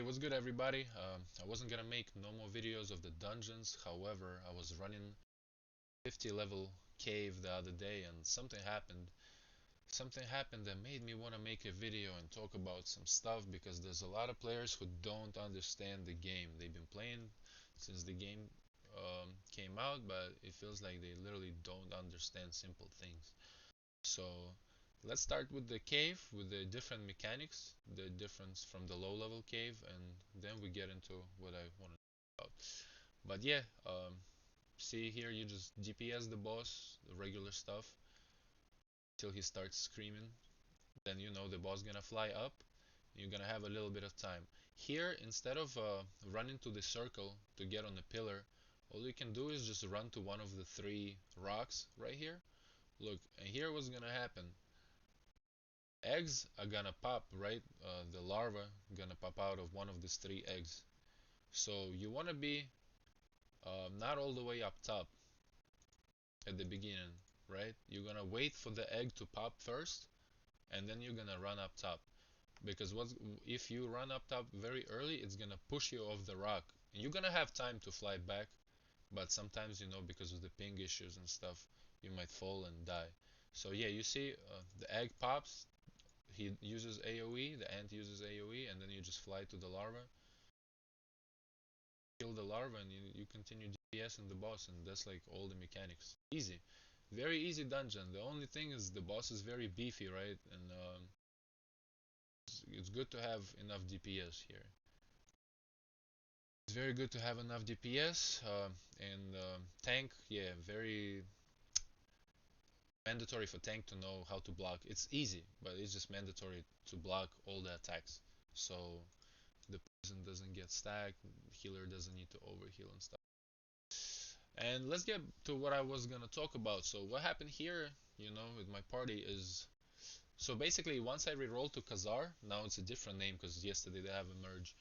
what's good everybody? I wasn't gonna make no more videos of the dungeons, however, I was running 50 level cave the other day and something happened. Something happened that made me want to make a video and talk about some stuff because there's a lot of players who don't understand the game. They've been playing since the game came out, but it feels like they literally don't understand simple things. So let's start with the cave, with the different mechanics, the difference from the low level cave, and then we get into what I want to talk about. But yeah, see here, you just DPS the boss, the regular stuff, till he starts screaming. Then you know the boss gonna fly up. You're gonna have a little bit of time. Here, instead of running to the circle to get on the pillar, all you can do is just run to one of the three rocks right here. Look, and here what's gonna happen. Eggs are gonna pop, right? The larva gonna pop out of one of these three eggs. So you wanna be not all the way up top at the beginning, right? You're gonna wait for the egg to pop first, and then you're gonna run up top. Because what if you run up top very early, it's gonna push you off the rock. And you're gonna have time to fly back, but sometimes because of the ping issues and stuff, you might fall and die. So yeah, you see, the egg pops. He uses AoE, the ant uses AoE, and then you just fly to the larva, kill the larva, and you continue DPS in the boss, and that's like all the mechanics. Easy, very easy dungeon. The only thing is the boss is very beefy, right? And it's good to have enough DPS here. It's very good to have enough DPS and tank. Yeah, very mandatory for tank to know how to block. It's easy, but it's just mandatory to block all the attacks. So the poison doesn't get stacked, healer doesn't need to overheal and stuff. And let's get to what I was gonna talk about. So what happened here, with my party is so basically once I rerolled to Khazar, now it's a different name because yesterday they have a merge.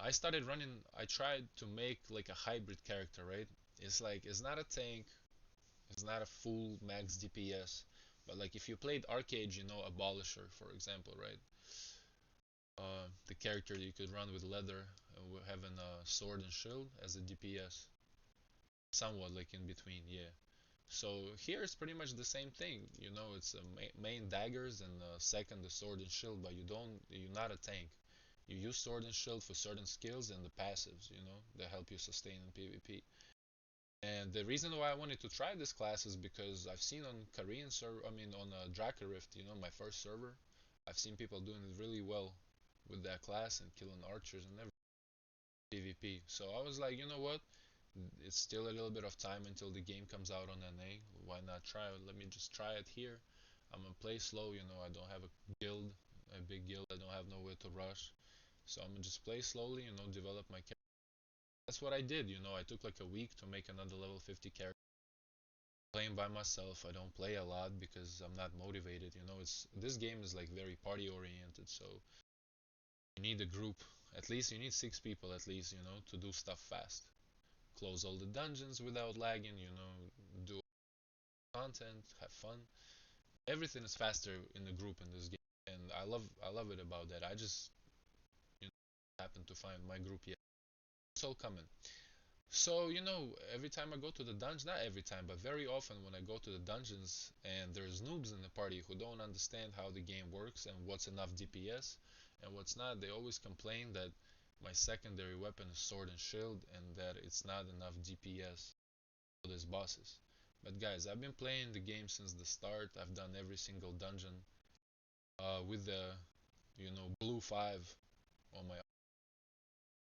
I started running. I tried to make like a hybrid character, right? It's like it's not a tank, it's not a full max DPS, but like if you played Arcade, Abolisher, for example, right? The character you could run with leather, having a sword and shield as a DPS, somewhat like in between, yeah. So here it's pretty much the same thing, it's main daggers and second the sword and shield, but you're not a tank. You use sword and shield for certain skills and the passives, that help you sustain in PvP. And the reason why I wanted to try this class is because I've seen on Korean server, I mean on Rift, my first server, I've seen people doing it really well with that class and killing archers and everything PvP. So I was like, you know what? It's still a little bit of time until the game comes out on NA. Why not try it? Let me just try it here. I'm gonna play slow, I don't have a guild, a big guild. I don't have nowhere to rush. So I'm gonna just play slowly, develop my character. That's what I did, I took like a week to make another level 50 character. Playing by myself, I don't play a lot because I'm not motivated, it's this game is like very party oriented, so you need a group. At least you need 6 people at least, to do stuff fast. Close all the dungeons without lagging, do content, have fun. Everything is faster in the group in this game, and I love it about that. I just happen to find my group yet. It's all coming. So, every time I go to the dungeon, not every time, but very often when I go to the dungeons and there's noobs in the party who don't understand how the game works and what's enough DPS and what's not, they always complain that my secondary weapon is sword and shield and that it's not enough DPS for these bosses. But guys, I've been playing the game since the start. I've done every single dungeon with the, blue 5 on my,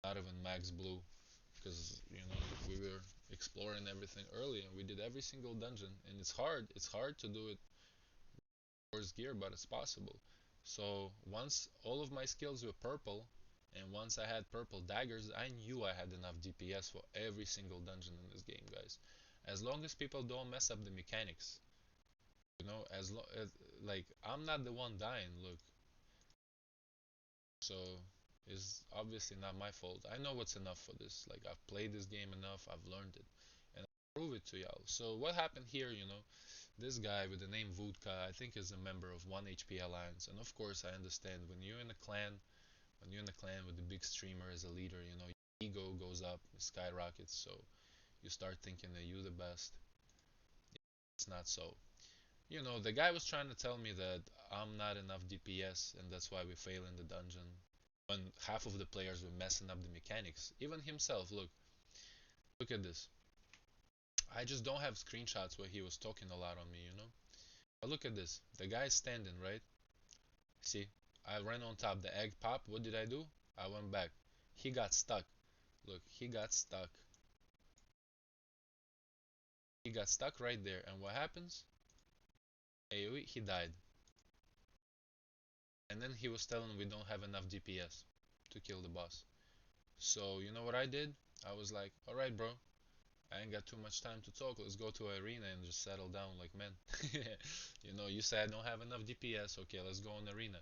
not even max blue, because we were exploring everything early and we did every single dungeon, and it's hard to do it first gear, but it's possible. So once all of my skills were purple and once I had purple daggers, I knew I had enough DPS for every single dungeon in this game, guys. As long as people don't mess up the mechanics, as like I'm not the one dying, look. So it's obviously not my fault. I know what's enough for this. Like I've played this game enough, I've learned it, and I'll prove it to y'all. So what happened here? This guy with the name Vodka, I think is a member of 1 HP Alliance, and of course I understand when you're in a clan, when you're in a clan with a big streamer as a leader, your ego goes up, it skyrockets, so you start thinking that you're the best. It's not so. The guy was trying to tell me that I'm not enough DPS and that's why we fail in the dungeon. When half of the players were messing up the mechanics. Even himself, look at this. I just don't have screenshots where he was talking a lot on me. But look at this. The guy's standing, right? See? I ran on top. The egg popped. What did I do? I went back. He got stuck. Look, he got stuck. He got stuck right there. And what happens? AoE, he died. And then he was telling we don't have enough DPS to kill the boss. So, you know what I did? I was like, alright, bro. I ain't got too much time to talk. Let's go to arena and just settle down like men. You say I don't have enough DPS. Okay, let's go on arena.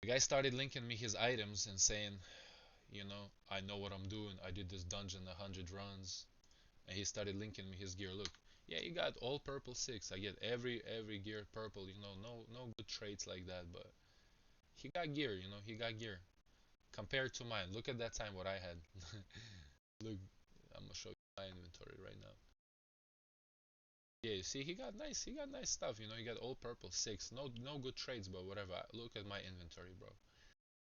The guy started linking me his items and saying, I know what I'm doing. I did this dungeon 100 runs. And he started linking me his gear. Look, yeah, you got all purple 6. I get every gear purple. No good traits like that, but he got gear. He got gear compared to mine. Look at that time what I had. Look, I'm gonna show you my inventory right now. Yeah, you see, he got nice stuff. He got all purple 6. No good trades, but whatever. Look at my inventory, bro.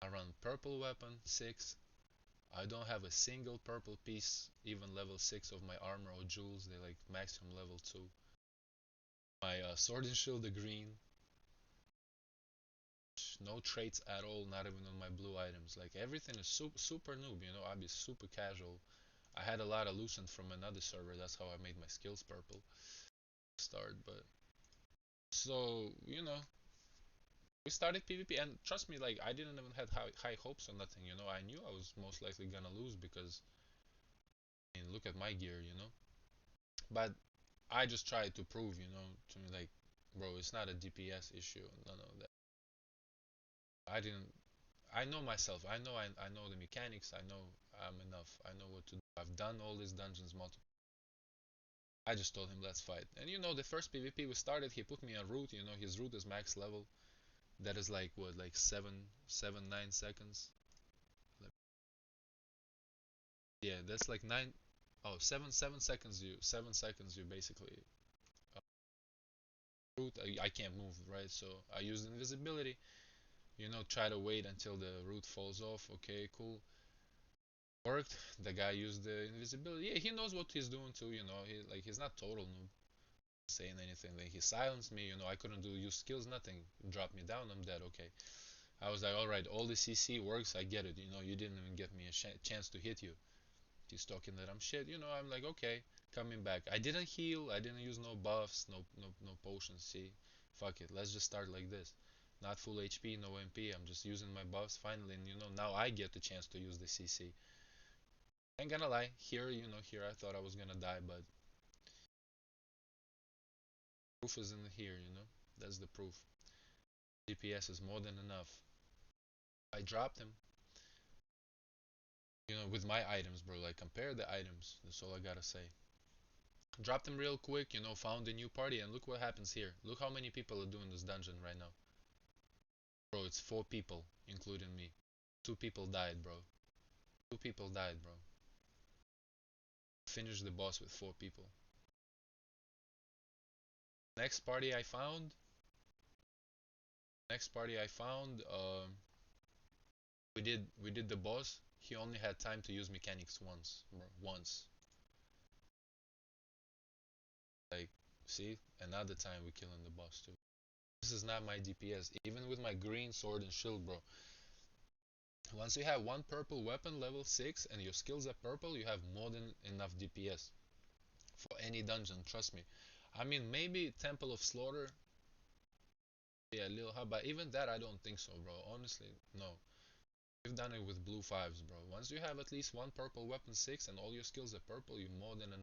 I run purple weapon 6. I don't have a single purple piece, even level 6 of my armor or jewels. They like maximum level 2. My sword and shield are green. No traits at all, not even on my blue items. Like everything is super noob. I'd be super casual. I had a lot of loosened from another server. That's how I made my skills purple. Start, but so we started PvP, and trust me, like I didn't even have high hopes or nothing. I knew I was most likely gonna lose because I mean, look at my gear. But I just tried to prove, to me like, bro, it's not a DPS issue. None of that. I didn't. I know myself. I know the mechanics. I know I'm enough. I know what to do. I've done all these dungeons multiple. I just told him let's fight. And the first PvP we started, he put me on root. His root is max level. That is like what, like 9 seconds. Yeah, that's like nine. Oh, 7 seconds. 7 seconds. You basically root. I can't move, right? So I used invisibility. Try to wait until the root falls off. Okay, cool. Worked. The guy used the invisibility. Yeah, he knows what he's doing too. He's not total noob saying anything. Like he silenced me. I couldn't use skills, nothing. Drop me down. I'm dead. Okay. I was like, all right, all the CC works. I get it. You didn't even get me a chance to hit you. He's talking that I'm shit. I'm like, okay, coming back. I didn't heal. I didn't use no buffs, no potions. See, fuck it. Let's just start like this. Not full HP, no MP. I'm just using my buffs finally, and now I get the chance to use the CC. Ain't gonna lie, here I thought I was gonna die, but proof is in here. That's the proof. DPS is more than enough. I dropped him, with my items, bro. Like compare the items. That's all I gotta say. Dropped him real quick, found a new party, and look what happens here. Look how many people are doing this dungeon right now. Bro, it's 4 people, including me. 2 people died, bro. 2 people died, bro. Finished the boss with 4 people. Next party I found. Next party I found. We did the boss. He only had time to use mechanics once, bro. Once. Like, see, another time we killing the boss too. This is not my DPS. Even with my green sword and shield, bro. Once you have one purple weapon, level 6, and your skills are purple, you have more than enough DPS for any dungeon, trust me. I mean, maybe Temple of Slaughter, yeah, little hard, but even that I don't think so, bro. Honestly, no. We've done it with blue 5s, bro. Once you have at least one purple weapon 6 and all your skills are purple, you're more than enough.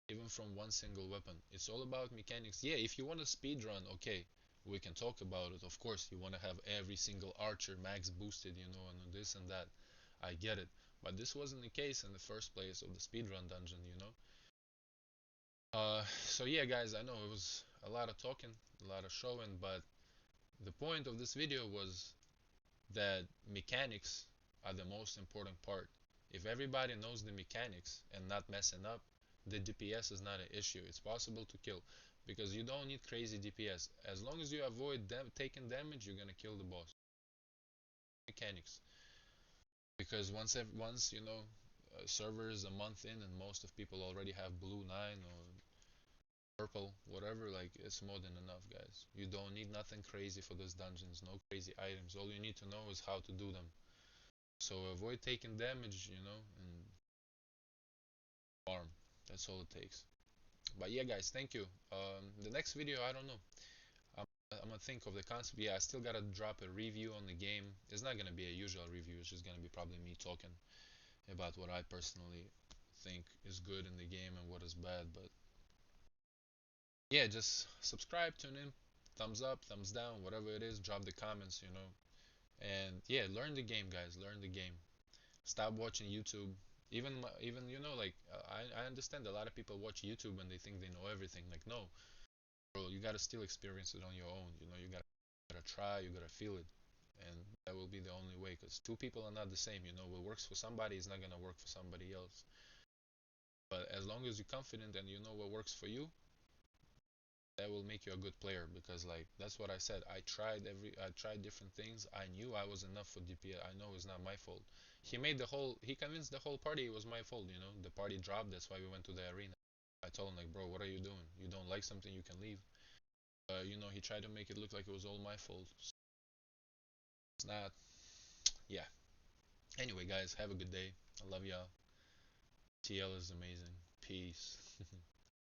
Even from one single weapon. It's all about mechanics. Yeah, if you want to speed run, okay, we can talk about it. Of course, you want to have every single archer max boosted, and this and that. I get it. But this wasn't the case in the first place of the speedrun dungeon. So yeah, guys, I know it was a lot of talking, a lot of showing, but the point of this video was that mechanics are the most important part. If everybody knows the mechanics and not messing up, the DPS is not an issue. It's possible to kill because you don't need crazy DPS. As long as you avoid taking damage, you're gonna kill the boss. Mechanics. Because once server is a month in and most of people already have blue 9 or purple, whatever, like it's more than enough, guys. You don't need nothing crazy for these dungeons, no crazy items. All you need to know is how to do them. So avoid taking damage, and farm. That's all it takes. But yeah, guys, thank you. The next video, I don't know. I'm, I'm gonna think of the concept. Yeah, I still gotta drop a review on the game. It's not gonna be a usual review. It's just gonna be probably me talking about what I personally think is good in the game and what is bad. But yeah, just subscribe, tune in, thumbs up, thumbs down, whatever it is. Drop the comments. And yeah, learn the game, guys. Learn the game. Stop watching YouTube. Even like I understand a lot of people watch YouTube and they think they know everything. Like no, bro, you gotta still experience it on your own. You gotta try, you gotta feel it, and that will be the only way. Cause two people are not the same. What works for somebody is not gonna work for somebody else. But as long as you're confident and you know what works for you, that will make you a good player. Because like that's what I said. I tried different things. I knew I was enough for DPS. I know it's not my fault. He convinced the whole party it was my fault. The party dropped, that's why we went to the arena. I told him like, bro, what are you doing? You don't like something, you can leave. He tried to make it look like it was all my fault. It's not. Yeah. Anyway, guys, have a good day. I love y'all. TL is amazing. Peace.